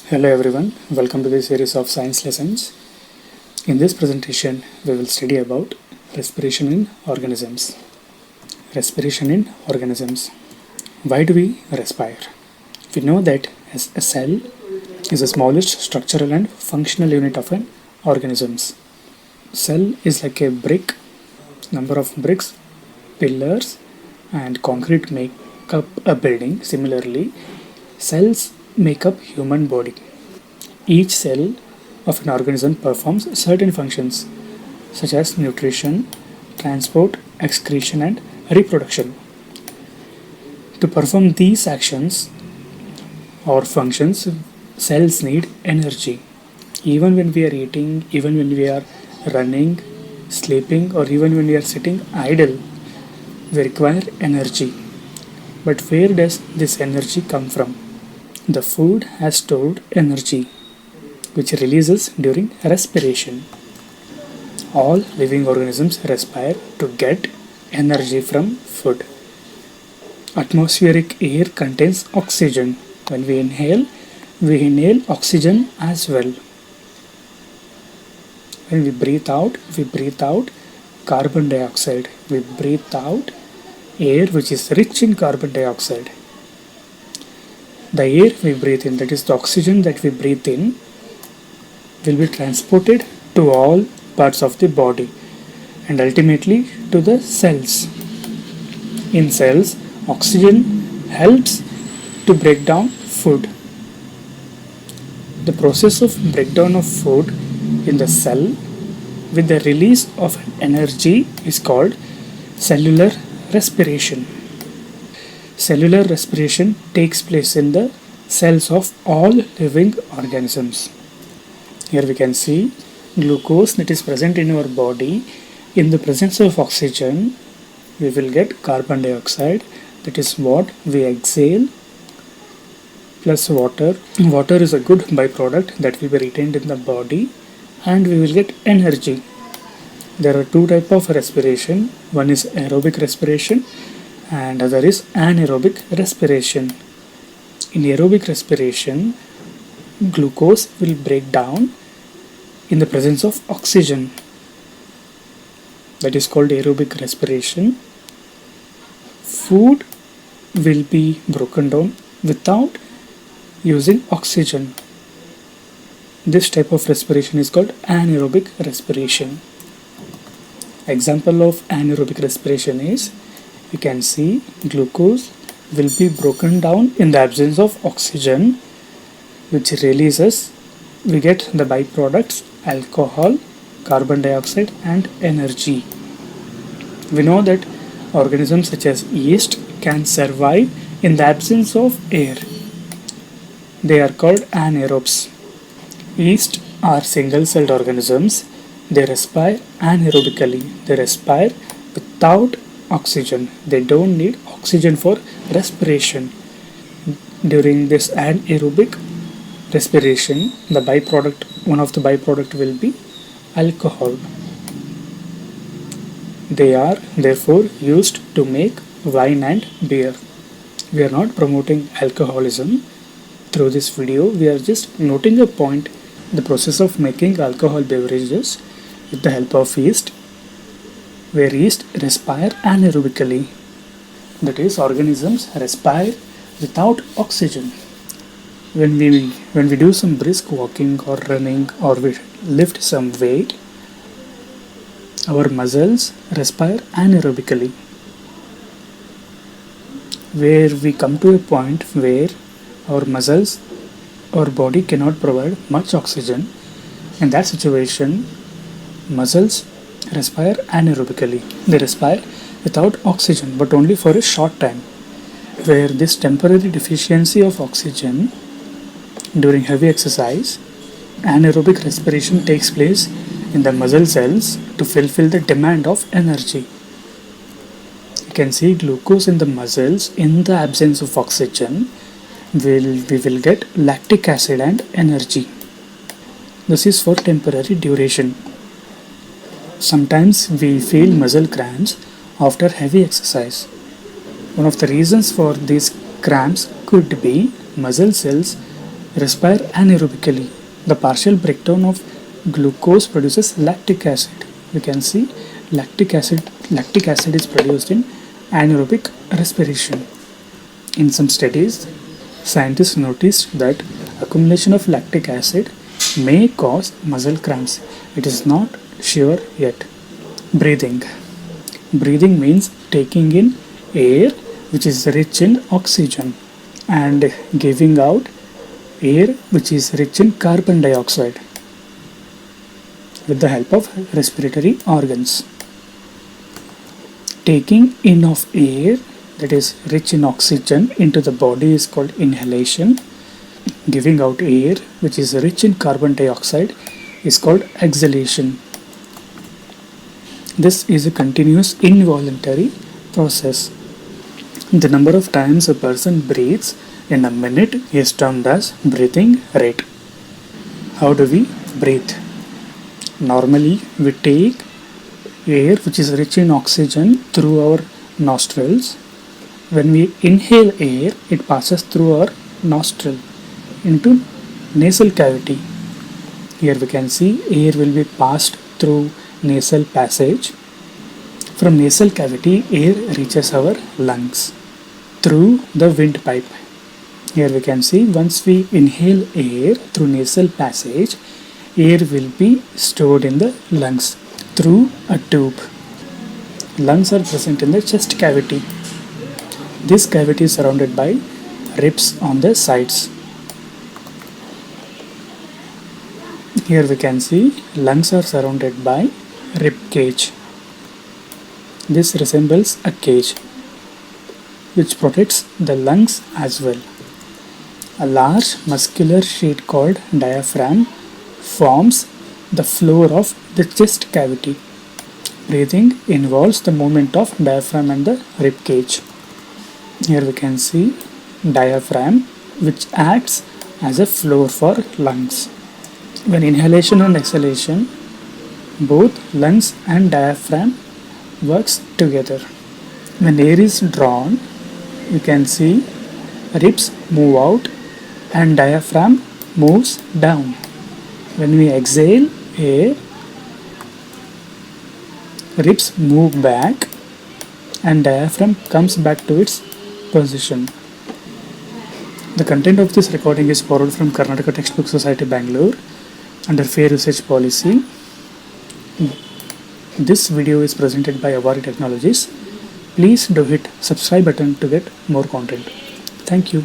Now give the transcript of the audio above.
Hello everyone, welcome to this series of science lessons. In this presentation, we will study about respiration in organisms. Respiration in organisms. Why do we respire? We know that as a cell is the smallest structural and functional unit of an organisms. Cell is like a brick, number of bricks, pillars and concrete make up a building. Similarly, cells make up human body. Each cell of an organism performs certain functions such as nutrition, transport, excretion and reproduction. To perform these actions or functions, cells need energy. Even when we are eating, even when we are running, sleeping or even when we are sitting idle, we require energy. But where does this energy come from? The food has stored energy which releases during respiration. All living organisms respire to get energy from food. Atmospheric air contains oxygen. When we inhale oxygen as well. When we breathe out carbon dioxide. We breathe out air which is rich in carbon dioxide. The air we breathe in, that is the oxygen that we breathe in, will be transported to all parts of the body and ultimately to the cells. In cells, oxygen helps to break down food. The process of breakdown of food in the cell with the release of energy is called cellular respiration. Cellular respiration takes place in the cells of all living organisms. Here we can see glucose that is present in our body. In the presence of oxygen, we will get carbon dioxide, that is what we exhale, plus water. Water is a good byproduct that will be retained in the body and we will get energy. There are two types of respiration. One is aerobic respiration and other is anaerobic respiration. In aerobic respiration, glucose will break down in the presence of oxygen. That is called aerobic respiration. Food will be broken down without using oxygen. This type of respiration is called anaerobic respiration. Example of anaerobic respiration is, you can see glucose will be broken down in the absence of oxygen, which releases, we get the byproducts alcohol, carbon dioxide and energy. We know that organisms such as yeast can survive in the absence of air. They are called anaerobes. Yeast are single-celled organisms. They respire anaerobically. They respire without oxygen. They don't need oxygen for respiration. During this anaerobic respiration, one of the byproduct will be alcohol. They are therefore used to make wine and beer. We are not promoting alcoholism through this video. We are just noting a point, the process of making alcohol beverages with the help of yeast, where yeast respire anaerobically. That is, organisms respire without oxygen. When we do some brisk walking or running or we lift some weight, our muscles respire anaerobically. Where we come to a point where our muscles, our body cannot provide much oxygen, in that situation, muscles respire anaerobically. They respire without oxygen but only for a short time. Where this temporary deficiency of oxygen during heavy exercise, anaerobic respiration takes place in the muscle cells to fulfill the demand of energy. You can see glucose in the muscles. In the absence of oxygen, we will get lactic acid and energy. This is for temporary duration. Sometimes we feel muscle cramps after heavy exercise. One of the reasons for these cramps could be muscle cells respire anaerobically. The partial breakdown of glucose produces lactic acid. You can see lactic acid is produced in anaerobic respiration. In some studies, scientists noticed that accumulation of lactic acid may cause muscle cramps. It is not sure yet. Breathing. Breathing means taking in air which is rich in oxygen and giving out air which is rich in carbon dioxide with the help of respiratory organs. Taking in of air that is rich in oxygen into the body is called inhalation. Giving out air which is rich in carbon dioxide is called exhalation. This is a continuous involuntary process. The number of times a person breathes in a minute is termed as breathing rate. How do we breathe? Normally, we take air which is rich in oxygen through our nostrils. When we inhale air, it passes through our nostril into nasal cavity. Here we can see air will be passed through nasal passage. From nasal cavity, air reaches our lungs through the windpipe. Here we can see once we inhale air through nasal passage, air will be stored in the lungs through a tube. Lungs are present in the chest cavity. This cavity is surrounded by ribs on the sides. Here we can see lungs are surrounded by rib cage. This resembles a cage which protects the lungs as well. A large muscular sheet called diaphragm forms the floor of the chest cavity. Breathing involves the movement of diaphragm and the rib cage. Here we can see diaphragm which acts as a floor for lungs. When inhalation and exhalation, both lungs and diaphragm works together. When air is drawn, you can see ribs move out and diaphragm moves down. When we exhale air, ribs move back and diaphragm comes back to its position. The content of this recording is borrowed from Karnataka Textbook Society, Bangalore under Fair Usage Policy. This video is presented by Avari Technologies. Please do hit subscribe button to get more content. Thank you.